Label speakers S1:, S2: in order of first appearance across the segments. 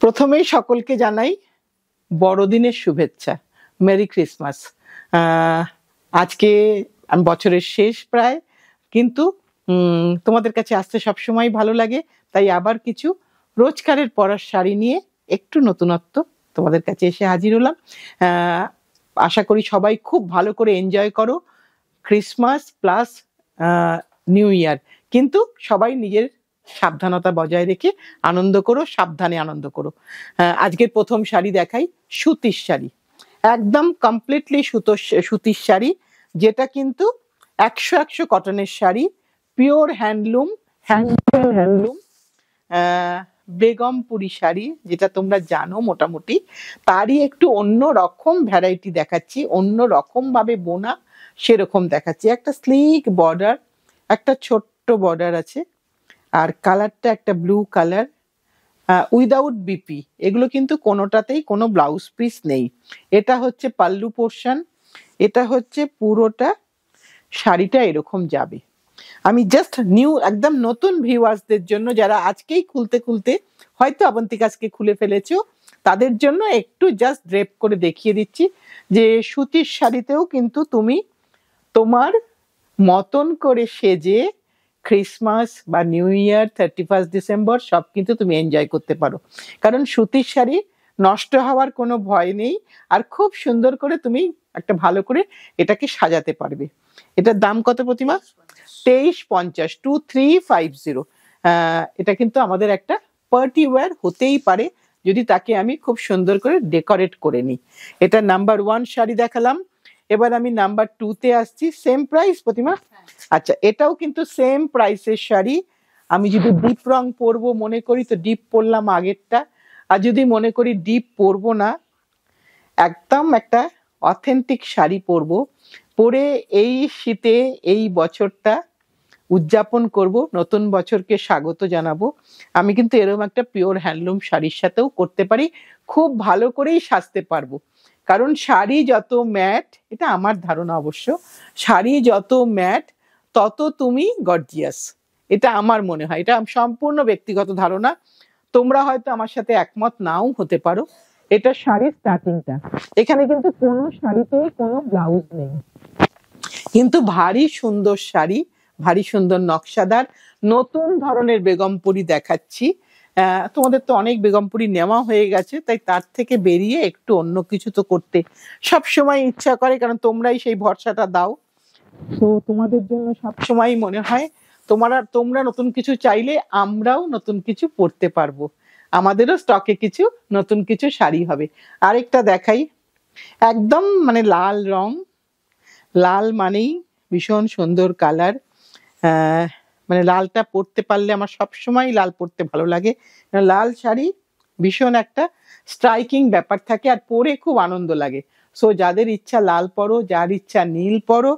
S1: প্রথমেই সকলকে জানাই বড়দিনের শুভেচ্ছা, মেরি ক্রিসমাস। আজকে বছরের শেষ প্রায়, কিন্তু তোমাদের কাছে আসতে সবসময় ভালো লাগে, তাই আবার কিছু রোজকারের পরার শাড়ি নিয়ে একটু নতুনত্ব তোমাদের কাছে এসে হাজির হলাম। আশা করি সবাই খুব ভালো করে এনজয় করো ক্রিসমাস প্লাস নিউ ইয়ার, কিন্তু সবাই নিজের সাবধানতা বজায় রেখে আনন্দ করো, সাবধানে আনন্দ করো। আজকের প্রথম শাড়ি দেখাই, সুতির শাড়ি, একদম কমপ্লিটলি সুতির শাড়ি, যেটা কিন্তু 100 কটনের শাড়ি, পিওর হ্যান্ডলুম বেগমপুরি শাড়ি, যেটা তোমরা জানো মোটামুটি। তারই একটু অন্য রকম ভ্যারাইটি দেখাচ্ছি, অন্য রকম ভাবে বোনা সেরকম দেখাচ্ছি। একটা স্লিক বর্ডার, একটা ছোট্ট বর্ডার আছে, আর কালারটা একটা ব্লু কালার, উইদাউট বিপি। এগুলো কিন্তু কোনোটাতেই কোনো ব্লাউজ পিস নেই। এটা হচ্ছে পাল্লু পোর্শন, এটা হচ্ছে পুরোটা শাড়িটা এরকম যাবে। আমি জাস্ট একদম নতুন ভিউয়ার্সদের জন্য, যারা আজকেই খুলতে হয়তো অবন্তিকা আজকে খুলে ফেলেছো, তাদের জন্য একটু জাস্ট ড্রেপ করে দেখিয়ে দিচ্ছি যে সুতির শাড়িতেও কিন্তু তুমি তোমার মতন করে সেজে ক্রিসমাস বা নিউ ইয়ার, 31 ডিসেম্বর সব কিন্তু তুমি এনজয় করতে পারো। কারণ সুতির শাড়ি নষ্ট হওয়ার কোনো ভয় নেই, আর খুব সুন্দর করে তুমি একটা ভালো করে এটাকে সাজাতে পারবে। এটার দাম কত প্রতিমা? 2350, 2350। এটা কিন্তু আমাদের একটা পার্টি ওয়্যার হতেই পারে, যদি তাকে আমি খুব সুন্দর করে ডেকোরেট করে নিই। এটা নাম্বার 1 শাড়ি দেখালাম। এবার আমি নাম্বার 2-তে আসছি। সেম প্রাইস প্রতিমা? আচ্ছা, এটাও কিন্তু সেম প্রাইসের শাড়ি। আমি যদি ডিপ রং পরবো মনে করি তো ডিপ পরলাম আগেরটা, আর যদি মনে করি ডিপ পরবো না, একদম একটা অথেন্টিক শাড়ি পরবো, পরে এই শীতে এই বছরটা উদযাপন করব, নতুন বছরকে স্বাগত জানাবো। আমি কিন্তু এরকম একটা পিওর হ্যান্ডলুম শাড়ির সাথেও করতে পারি, খুব ভালো করেই সাজতে পারবো। কারণ শাড়ি যত ম্যাট, এটা আমার ধারণা অবশ্য, শাড়ি যত ম্যাট তত তুমি গর্জিয়াস, এটা আমার মনে হয়। এটা সম্পূর্ণ ব্যক্তিগত ধারণা, তোমরা হয়তো আমার সাথে একমত নাও হতে পারো। এটা শাড়ির স্টার্টিংটা, এখানে কিন্তু কোনো শাড়িতে কোনো ব্লাউজ নেই, কিন্তু ভারী সুন্দর শাড়ি, ভারী সুন্দর নকশাদার নতুন ধরনের বেগমপুরি দেখাচ্ছি। তোমাদের তো অনেক বেগমপুরি নেওয়া হয়ে গেছে, তাই তার থেকে বেরিয়ে একটু অন্য কিছু তো করতে সবসময় ইচ্ছা করে, কারণ তোমরাই সেই ভরসাটা দাও। তো তোমাদের জন্য সবসময় মনে হয় তোমরা নতুন কিছু চাইলে আমরাও নতুন কিছু পরতে পারবো, আমাদেরও স্টকে কিছু নতুন কিছু শাড়ি হবে। আরেকটা দেখাই, একদম মানে লাল রং, লাল মানেই ভীষণ সুন্দর কালার। মানে লালটা পরতে পারলে আমার সবসময় লাল পরতে ভালো লাগে। লাল শাড়ি ভীষণ একটা স্ট্রাইকিং ব্যাপার থাকে, আর পরে খুব আনন্দ লাগে। সো যাদের ইচ্ছা লাল পরো, যার ইচ্ছা নীল পরো,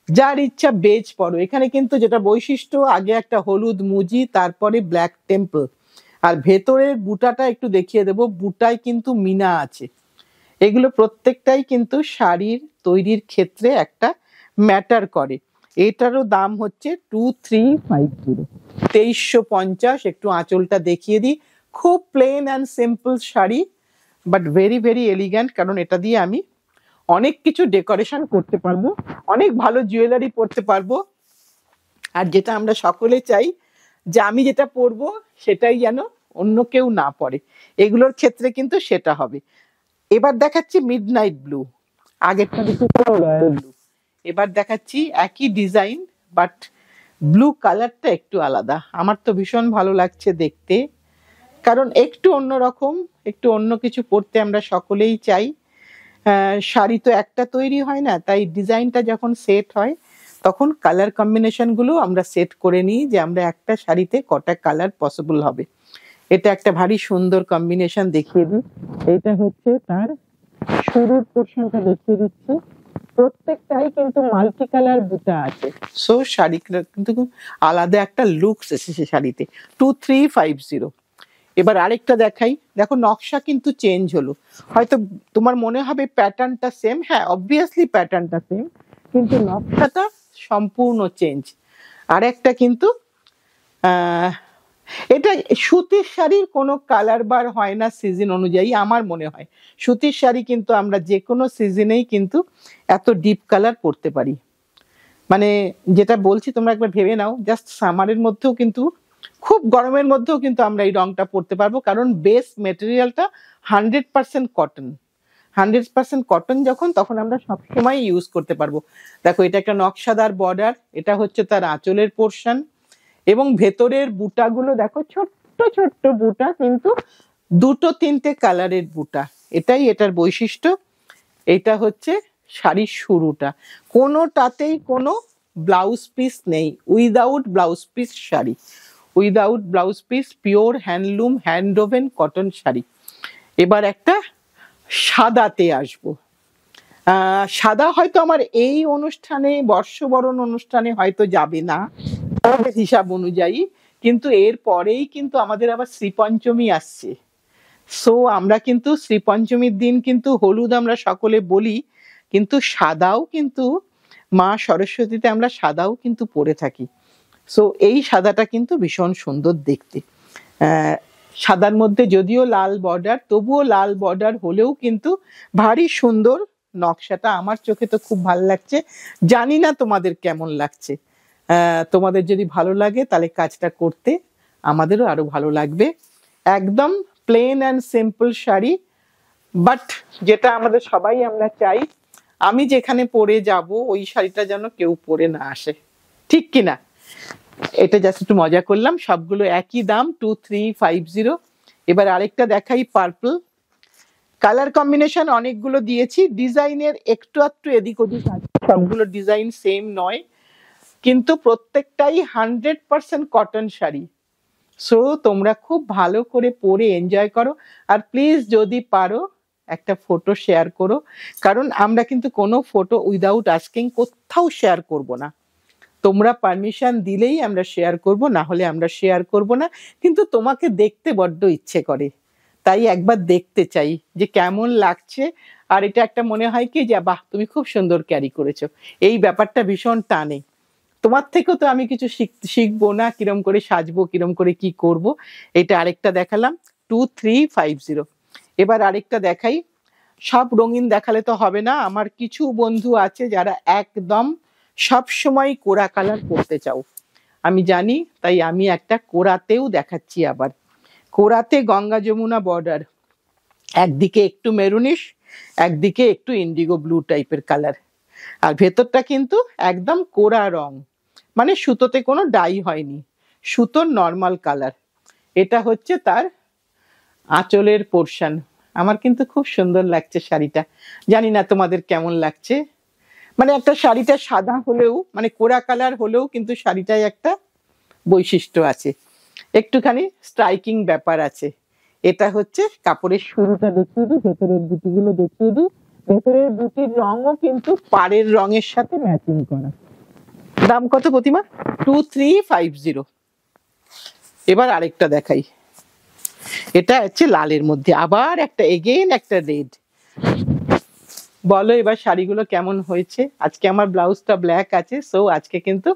S1: যার ইচ্ছা বেজ পরো। এখানে কিন্তু যেটা বৈশিষ্ট্য, আগে একটা হলুদ মুজি, তারপরে ব্ল্যাক টেম্পল, আর ভেতরের বুটাটা একটু দেখিয়ে দেবো। বুটায় কিন্তু মিনা আছে। এগুলো প্রত্যেকটাই কিন্তু শাড়ির তৈরির ক্ষেত্রে একটা ম্যাটার করে। এটারও দাম হচ্ছে 2350, 2350। একটু আঁচলটা দেখিয়ে দিই, খুব plain and simple sari, but very very elegant, কারণ এটা দিয়ে আমি অনেক কিছু ডেকোরেশন করতে পারবো, অনেক ভালো জুয়েলারি পরতে পারবো। আর যেটা আমরা সকলে চাই যে আমি যেটা পরবো সেটাই যেন অন্য কেউ না পরে, এগুলোর ক্ষেত্রে কিন্তু সেটা হবে। এবার দেখাচ্ছি মিডনাইট ব্লু, আগেরটা দেখি রয়্যাল ব্লু। এবার দেখাচ্ছি একই ডিজাইন, বাট ব্লু কালারটা একটু আলাদা। আমার তো ভীষণ ভালো লাগছে দেখতে, কারণ একটু অন্যরকম, একটু অন্য কিছু পরতে আমরা সকলেই চাই। শাড়ি তো একটা তৈরি হয় না, তাই ডিজাইনটা যখন সেট হয় তখন কালার কম্বিনেশনগুলো আমরা সেট করে নিই যে আমরা একটা শাড়িতে কটা কালার পসিবল হবে। এটা একটা ভারী সুন্দর কম্বিনেশন দেখিয়ে দিই। এটা হচ্ছে তার শুরুর পোর্শনটা দেখিয়ে দিচ্ছি, প্রত্যেকটাই কিন্তু মাল্টি কালার বুটা আছে। সো শাড়িটা কিন্তু আলাদা একটা লুকস এসেছে শাড়িতে। 2350। এবার আরেকটা দেখাই, দেখো নকশা কিন্তু চেঞ্জ হলো। হয়তো তোমার মনে হবে প্যাটার্নটা সেম, হ্যাঁ অবভিয়াসলি প্যাটার্নটা সেম, কিন্তু নকশাটা সম্পূর্ণ চেঞ্জ। আর একটা কিন্তু এটা সুতির শাড়ির কোনো কালার বার হয় না সিজন অনুযায়ী, আমার মনে হয় সুতির শাড়ি কিন্তু আমরা যে কোনো সিজনেই কিন্তু এত ডিপ কালার পরতে পারি। মানে যেটা বলছি তোমরা একবার ভেবে নাও, জাস্ট সামারের মধ্যেও কিন্তু, খুব গরমের মধ্যেও কিন্তু আমরা এই রংটা পরতে পারবো, কারণ বেস মেটেরিয়ালটা 100% কটন। 100% কটন যখন, তখন আমরা সবসময় ইউজ করতে পারবো। দেখো এটা একটা নকশাদার বর্ডার, এটা হচ্ছে তার আঁচলের পোর্শন, এবং ভেতরের বুটাগুলো দেখো ছোট্ট ছোট্ট বুটা, কিন্তু দুটো তিনটে কালারের বুটা, এটাই এটার বৈশিষ্ট্য। এটা হচ্ছে শাড়ির শুরুটা, কোনোটাতেই কোনো ব্লাউজ পিস নেই, without blouse piece sari, without blouse piece, pure handloom hand woven cotton sari. এবার একটা সাদাতে আসবো। সাদা হয়তো আমার এই অনুষ্ঠানে, বর্ষবরণ অনুষ্ঠানে হয়তো যাবে না আমাদের হিসাব অনুযায়ী, কিন্তু এর পরেই কিন্তু আমাদের আবার শ্রীপঞ্চমী আসছে। সো আমরা কিন্তু শ্রীপঞ্চমীর দিন কিন্তু হলুদ আমরা সকলে বলি, কিন্তু সাদাও কিন্তু মা সরস্বতীতে আমরা সাদাও কিন্তু পরে থাকি। সো এই সাদাটা কিন্তু ভীষণ সুন্দর দেখতে। সাদার মধ্যে যদিও লাল বর্ডার, তবুও লাল বর্ডার হলেও কিন্তু ভারী সুন্দর নকশাটা, আমার চোখে তো খুব ভালো লাগছে, জানি না তোমাদের কেমন লাগছে। তোমাদের যদি ভালো লাগে তাহলে কাজটা করতে আমাদেরও আরো ভালো লাগবে। একদম plain and simple sari, but যেটা আমাদের সবাই আমরা চাই, আমি যেখানে পরে যাব ওই শাড়িটা যেন কেউ পরে না আসে, ঠিক কিনা? এটা জাস্ট একটু মজা করলাম, সবগুলো একই দাম 2350। এবার আরেকটা দেখাই, পার্পল। কালার কম্বিনেশন অনেকগুলো দিয়েছি, ডিজাইনের একটু একটু এদিক ওদিক আছে, সবগুলো ডিজাইন সেম নয়, কিন্তু প্রত্যেকটাই 100% কটন শাড়ি। সো তোমরা খুব ভালো করে পরে এনজয় করো, আর প্লিজ যদি পারো একটা ফটো শেয়ার করো, কারণ আমরা কিন্তু কোনো ফটো উইদাউট আস্কিং কোথাও শেয়ার করব না। তোমরা পারমিশন দিলেই আমরা শেয়ার করব, না হলে আমরা শেয়ার করব না। কিন্তু তোমাকে দেখতে বড্ড ইচ্ছে করে, তাই একবার দেখতে চাই যে কেমন লাগছে। আর এটা একটা মনে হয় কি যে বাহ তুমি খুব সুন্দর ক্যারি করেছো, এই ব্যাপারটা ভীষণ টানে। তোমার থেকেও তো আমি কিছু শিখবো না, কিরম করে সাজবো, কিরম করে কি করব। এটা আরেকটা দেখালাম 2350। এবার আরেকটা দেখাই, সব রঙিন দেখালে তো হবে না, আমার কিছু বন্ধু আছে যারা একদম সব সময় কোরা কালার করতে চাও, আমি জানি, তাই আমি একটা কোরাতেও দেখাচ্ছি। আবার কোরাতে গঙ্গা যমুনা বর্ডার, একদিকে একটু মেরুনিশ, একদিকে একটু ইন্ডিগো ব্লু টাইপের কালার, আর ভেতরটা কিন্তু একদম কোরা রং, মানে সুতোতে কোনো ডাই হয়নি, সুতোর নর্মাল কালার। এটা হচ্ছে তার আঁচলের পোর্শন। আমার কিন্তু খুব সুন্দর লাগছে শাড়িটা, জানি না তোমাদের কেমন লাগছে। মানে একটা শাড়িটা সাদা হলেও, মানে কোরা কালার হলেও কিন্তু শাড়িটায় একটা বৈশিষ্ট্য আছে, একটুখানি স্ট্রাইকিং ব্যাপার আছে। এটা হচ্ছে কাপড়ের শুরুটা দেখিয়ে দিই, ভেতরের বুটিগুলো দেখিয়ে দিই। ভেতরের বুটির রঙও কিন্তু পাড়ের রঙের সাথে ম্যাচিং করা। দাম কত প্রতিমা? 2350। এবার আরেকটা দেখাই, এটা হচ্ছে লালের মধ্যে আবার একটা এগেইন একটা রেড। বলো এবার শাড়িগুলো কেমন হয়েছে। আজকে আমার ব্লাউজটা ব্ল্যাক আছে, সো আজকে কিন্তু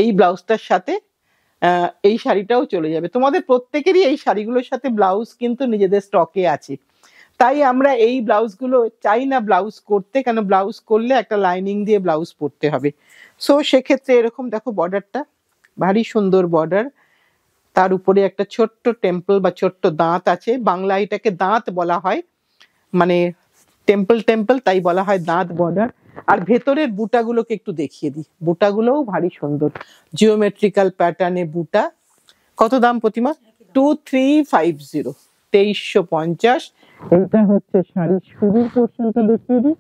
S1: এই ব্লাউজটার সাথে এই শাড়িটাও চলে যাবে। তোমাদের প্রত্যেকেরই এই শাড়িগুলোর সাথে ব্লাউজ কিন্তু নিজেদের স্টকে আছে, তাই আমরা এই ব্লাউজগুলো চাই না ব্লাউজ করতে, কেন ব্লাউজ করলে একটা লাইনিং দিয়ে ব্লাউজ পরতে হবে। সো সেক্ষেত্রে এরকম দেখো বর্ডারটা ভারী সুন্দর বর্ডার, তার উপরে একটা ছোট্ট টেম্পল বা ছোট্ট দাঁত আছে, বাংলা এটাকে দাঁত বলা হয়, মানে টেম্পল টেম্পল, তাই বলা হয় দাঁত বর্ডার। আর ভেতরের বুটাগুলোকে একটু দেখিয়ে দিই, বুটাগুলোও ভারী সুন্দর, জিওমেট্রিক্যাল প্যাটার্নে বুটা। কত দাম প্রতিমা? 2350, 2350। এটা হচ্ছে শাড়ির শুরুর পোর্শনটা দেখিয়ে দিই।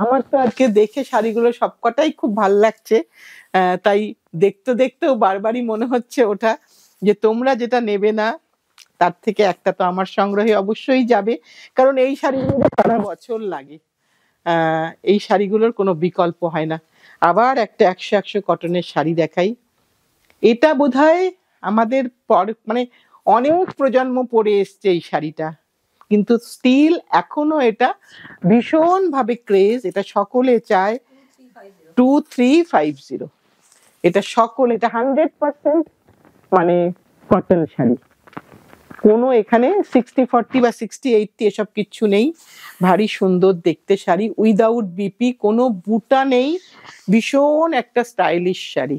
S1: আমার তো আজকে দেখে শাড়িগুলো সবকটাই খুব ভাল লাগছে, তাই দেখতে দেখতেও বারবারই মনে হচ্ছে ওটা, যে তোমরা যেটা নেবে না তার থেকে একটা তো আমার সংগ্রহে অবশ্যই যাবে, কারণ এই শাড়িগুলো সারা বছর লাগে, এই শাড়িগুলোর কোনো বিকল্প হয় না। আবার একটা 100 কটনের শাড়ি দেখাই, এটা বোধহয় আমাদের মানে অনেক প্রজন্ম পরে এসছে এই শাড়িটা, কিন্তু স্টিল এখনো এটা ভীষণ ভাবে ক্রেজ, এটা সকলে চায়। 2350, এটা সকলে, এটা 100% মানে কটন শাড়ি, কোনো এখানে 60-40 বা 60-80 এসব কিচ্ছু নেই। ভারী সুন্দর দেখতে শাড়ি, উইদাউট বিপি, কোনো বুটা নেই, ভীষণ একটা স্টাইলিশ শাড়ি।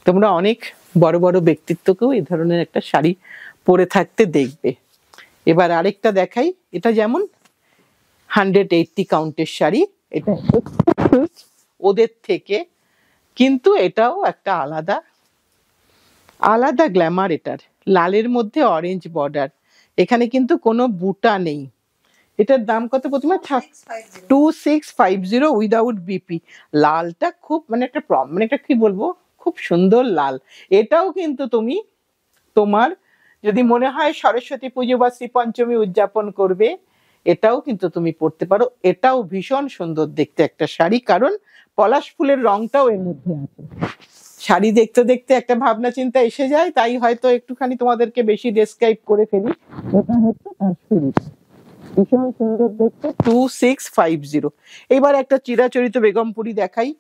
S1: তোমরা অনেক বড় বড় ব্যক্তিত্বকেও এই ধরনের একটা শাড়ি পরে থাকতে দেখবে। এবার আরেকটা দেখাই, এটা যেমন 180 কাউন্টের শাড়ি, এটা ওদের থেকে, কিন্তু এটাও একটা আলাদা আলাদা গ্ল্যামার এটার। লালের মধ্যে অরেঞ্জ বর্ডার, এখানে কিন্তু কোনো বুটা নেই। এটার দাম কত প্রতিমা? 2650 উইদাউট বিপি। লালটা খুব মানে একটা মানে একটা কি বলবো, খুব সুন্দর লাল। এটাও কিন্তু তুমি তোমার যদি মনে হয় সরস্বতী পুজো বা শ্রী পঞ্চমী উদযাপন করবে, এটাও কিন্তু তুমি পরতে পারো। এটাও ভীষণ সুন্দর দেখতে একটা শাড়ি, কারণ পলাশ ফুলের রংটাও এর মধ্যে আছে। শাড়ি দেখতে দেখতে একটা ভাবনা চিন্তা এসে যায়, তাই হয়তো একটুখানি তোমাদেরকে বেশি ডেসক্রাইব করে ফেলি। এটা হচ্ছে তার শুরুটা, ভীষণ সুন্দর দেখতে, 2650। এবার একটা চিরাচরিত বেগমপুরি দেখাই।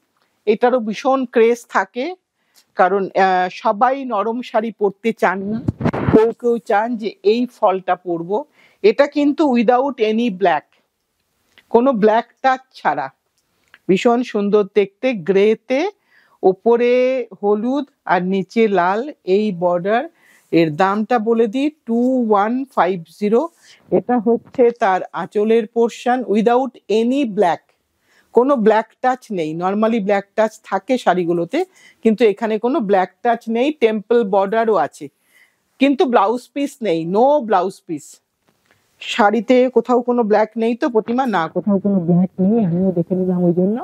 S1: এটারও ভীষণ ক্রেজ থাকে, কারণ সবাই নরম শাড়ি পরতে চান না, কেউ কেউ চান যে এই ফলটা পরবো। এটা কিন্তু উইদাউট এনি ব্ল্যাক, কোনো ব্ল্যাক টাচ ছাড়া, ভীষণ সুন্দর দেখতে, গ্রেতে, ওপরে হলুদ আর নিচে লাল, এই বর্ডার। এর দামটা বলে দিই, 2150। এটা হচ্ছে তার আঁচলের পোর্শন, উইদাউট এনি ব্ল্যাক, কোনো ব্ল্যাক টাচ নেই। নর্মালি ব্ল্যাক টাচ থাকে শাড়িগুলোতে, কিন্তু এখানে কোনো ব্ল্যাক টাচ নেই। টেম্পল বর্ডারও আছে, কিন্তু ব্লাউজ পিস নেই, নো ব্লাউজ পিস। শাড়িতে কোথাও কোনো ব্ল্যাক নেই তো প্রতিমা? না, কোথাও কোনো ব্ল্যাক নেই, আমিও দেখে নিলাম ওই জন্য,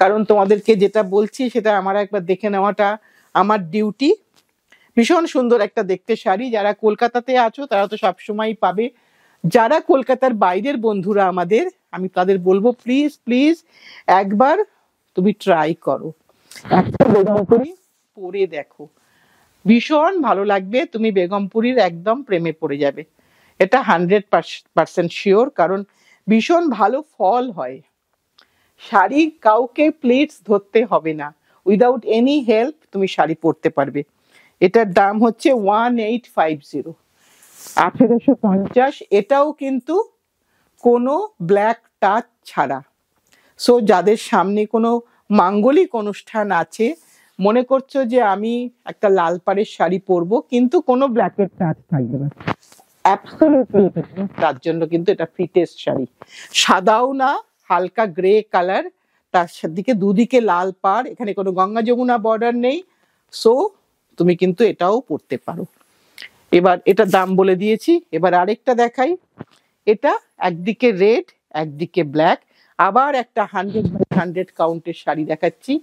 S1: কারণ তোমাদেরকে যেটা বলছি সেটা আমার একবার দেখে নেওয়াটা আমার ডিউটি। ভীষণ সুন্দর একটা দেখতে শাড়ি। যারা কলকাতাতে আছো তারা তো সবসময় পাবে, যারা কলকাতার বাইরের বন্ধুরা আমাদের, আমি তাদের বলবো প্লিজ প্লিজ একবার তুমি ট্রাই করো, একটা বেগমপুরি পরে দেখো, ভীষণ ভালো লাগবে, তুমি বেগমপুরীর একদম প্রেমে পড়ে যাবে। এটা 100% শিওর, কারণ ভীষণ ভালো ফল হয়। শাড়ি কাউকে প্লিটস ধরতে হবে না, উইদাউট এনি হেল্প তুমি শাড়ি পরতে পারবে। এটার দাম হচ্ছে 1850, 1850। এটাও কিন্তু কোনো ব্ল্যাক টাচ ছাড়া। সো যাদের সামনে কোনো মাঙ্গলিক অনুষ্ঠান আছে, মনে করছো যে আমি একটা লাল পাড়ের শাড়ি পরবো কিন্তু কোনো ব্ল্যাকের টাচ থাকবে না, অ্যাবসলিউটলি তার জন্য কিন্তু এটা ফিটেস্ট শাড়ি। সাদাও না, হালকা গ্রে কালার, তার দিকে দুদিকে লাল পাড়, এখানে কোনো গঙ্গা যমুনা বর্ডার নেই। সো তুমি কিন্তু এটাও পরতে পারো। এবার এটার দাম বলে দিয়েছি। এবার আরেকটা দেখাই, এটা একদিকে রেড একদিকে ব্ল্যাক, আবার একটা 100/100 কাউন্টের শাড়ি দেখাচ্ছি।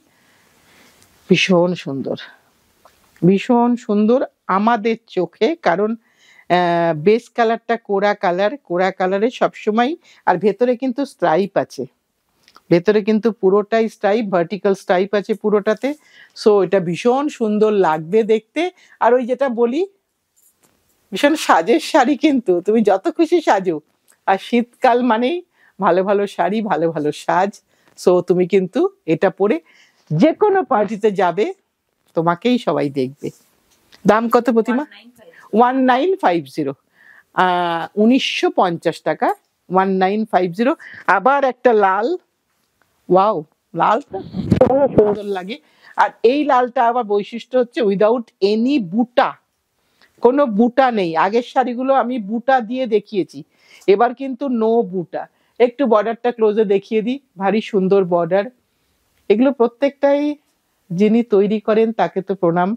S1: ভীষণ সুন্দর, ভীষণ সুন্দর আমাদের চোখে, কারণ বেস কালারটা কোরা কালার, কোরা কালারে সবসময়, আর ভেতরে কিন্তু স্ট্রাইপ আছে, ভেতরে কিন্তু পুরোটাই স্ট্রাইপ, ভার্টিক্যাল স্ট্রাইপ আছে পুরোটাতে। সো এটা ভীষণ সুন্দর লাগবে দেখতে। আর ওই যেটা বলি, ভীষণ সাজের শাড়ি, কিন্তু তুমি যত খুশি সাজো, আর শীতকাল মানেই ভালো ভালো শাড়ি, ভালো ভালো সাজ। সো তুমি কিন্তু এটা পরে যে কোনো পার্টিতে যাবে, তোমাকেই সবাই দেখবে। দাম কত প্রতিমা? 1950, 1950 টাকা, 1950। আবার একটা লাল, ওয়াও, লালটা সুন্দর লাগে। আর এই লালটা আবার বৈশিষ্ট্য হচ্ছে উইদাউট এনি বুটা, কোনো বুটা নেই। আগের শাড়িগুলো আমি বুটা দিয়ে দেখিয়েছি, এবার কিন্তু নো বুটা। একটু বর্ডারটা ক্লোজে দেখিয়ে দিই, ভারী সুন্দর বর্ডার। এগুলো প্রত্যেকটাই যিনি তৈরি করেন তাকে তো প্রণাম।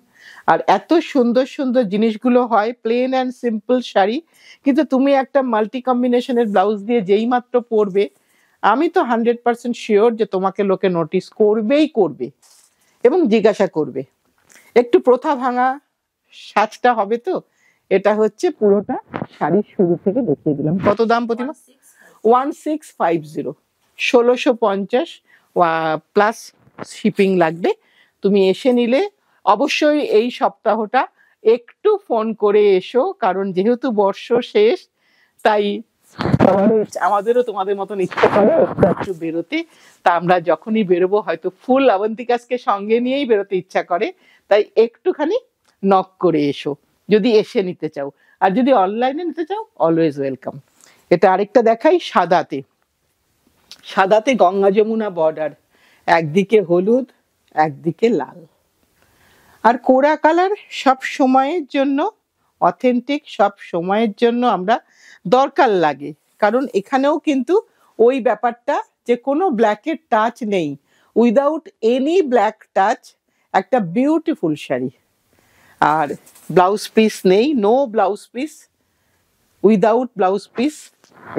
S1: আর এত সুন্দর সুন্দর জিনিসগুলো হয় প্লেন অ্যান্ড সিম্পল শাড়ি, কিন্তু তুমি একটা মাল্টি কম্বিনেশনের ব্লাউজ দিয়ে যেই মাত্র পরবে, আমি তো 100% শিওর যে তোমাকে লোকে নোটিস করবেই করবে এবং জিজ্ঞাসা করবে। একটু প্রথা ভাঙা সাজটা হবে তো। এটা হচ্ছে পুরোটা শাড়ির শুরু থেকে দেখিয়ে দিলাম। কত দাম প্রতিমা? 1650, 1650 প্লাস শিপিং লাগবে। তুমি এসে নিলে অবশ্যই এই সপ্তাহটা একটু ফোন করে এসো, কারণ যেহেতু বর্ষ শেষ, তাই আমাদেরও তোমাদের মতন ইচ্ছে করে একটু বেরোতে। তা আমরা যখনই বেরোবো হয়তো ফুল অবন্তিকাসকে সঙ্গে নিয়েই বেরোতে ইচ্ছা করে, তাই একটুখানি নক করে এসো যদি এসে নিতে চাও, আর যদি অনলাইনে নিতে চাও অলওয়েজ ওয়েলকাম। এটা আরেকটা দেখাই সাদাতে। সাদাতে গঙ্গা যমুনা বর্ডার, একদিকে হলুদ একদিকে লাল। আর কোরা কালার সব সময়ের জন্য অথেন্টিক, সব সময়ের জন্য আমরা দরকার লাগে, কারণ এখানেও কিন্তু ওই ব্যাপারটা যে কোনো ব্ল্যাকের টাচ নেই, উইদাউট এনি ব্ল্যাক টাচ একটা বিউটিফুল শাড়ি। আর ব্লাউজ পিস নেই, no blouse piece, without blouse piece.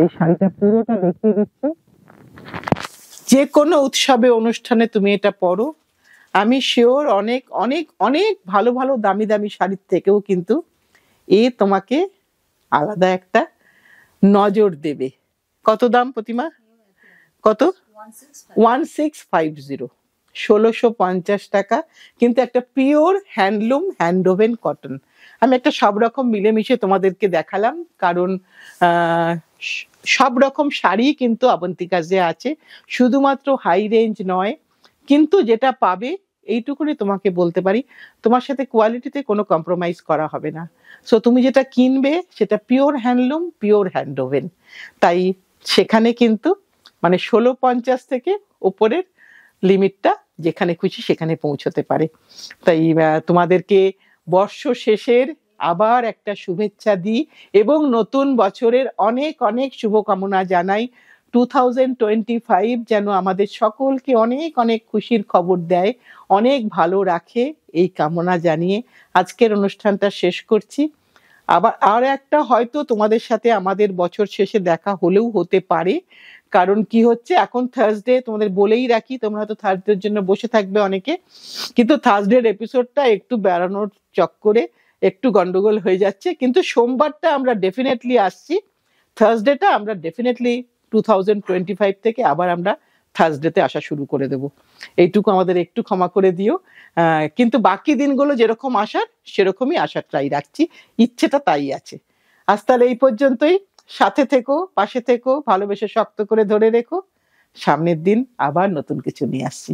S1: এই শাড়িটা পুরোটা দেখিয়ে দিচ্ছি, যে কোনো উৎসবে অনুষ্ঠানে তুমি এটা পরো, আমি শিওর অনেক অনেক অনেক ভালো ভালো দামি দামি শাড়ির থেকেও কিন্তু এ তোমাকে আলাদা একটা নজর দেবে। কত দাম প্রতিমা? কত? 1650, 1650 টাকা, কিন্তু একটা পিওর হ্যান্ডলুম হ্যান্ডওভেন কটন। আমি একটা সব রকম মিলেমিশে তোমাদেরকে দেখালাম, কারণ সব রকম শাড়ি কিন্তু অবন্তিকাজে আছে, শুধুমাত্র হাই রেঞ্জ নয়। কিন্তু যেটা পাবে এইটুকুনি তোমাকে বলতে পারি, তোমার সাথে কোয়ালিটিতে কোনো কম্প্রোমাইজ করা হবে না। সো তুমি যেটা কিনবে সেটা পিওর হ্যান্ডলুম পিওর হ্যান্ডওভেন, তাই সেখানে কিন্তু মানে 1650 থেকে উপরের লিমিটটা যেখানে খুশি সেখানে পৌঁছতে পারে। তাই তোমাদেরকে বর্ষ শেষের আবার একটা শুভেচ্ছা দিই এবং নতুন বছরের অনেক অনেক শুভকামনা জানাই। 2025 যেন আমাদের সকলকে অনেক অনেক খুশির খবর দেয়, অনেক ভালো রাখে, এই কামনা জানিয়ে আজকের অনুষ্ঠানটা শেষ করছি। আবার আর একটা হয়তো তোমাদের সাথে আমাদের বছর শেষে দেখা হলেও হতে পারে, কারণ কি হচ্ছে এখন থার্সডে, তোমাদের বলেই রাখি, তোমরা হয়তো থার্সডের জন্য বসে থাকবে অনেকে, কিন্তু থার্সডের এপিসোডটা একটু বেড়ানোর চক্করে একটু গন্ডগোল হয়ে যাচ্ছে, কিন্তু সোমবারটা আমরা ডেফিনেটলি আসছি, থার্সডেটা আমরা ডেফিনেটলি 2025 থেকে আবার আমরা থার্সডেতে আসা শুরু করে দেব। এইটুকু আমাদের একটু ক্ষমা করে দিও, কিন্তু বাকি দিনগুলো যেরকম আসার সেরকমই আসার ট্রাই রাখছি, ইচ্ছেটা তাই আছে। আজ তাহলে এই পর্যন্তই, সাথে থেকো, পাশে থেকো, ভালোবেসে শক্ত করে ধরে রেখো, সামনের দিন আবার নতুন কিছু নিয়ে আসছি।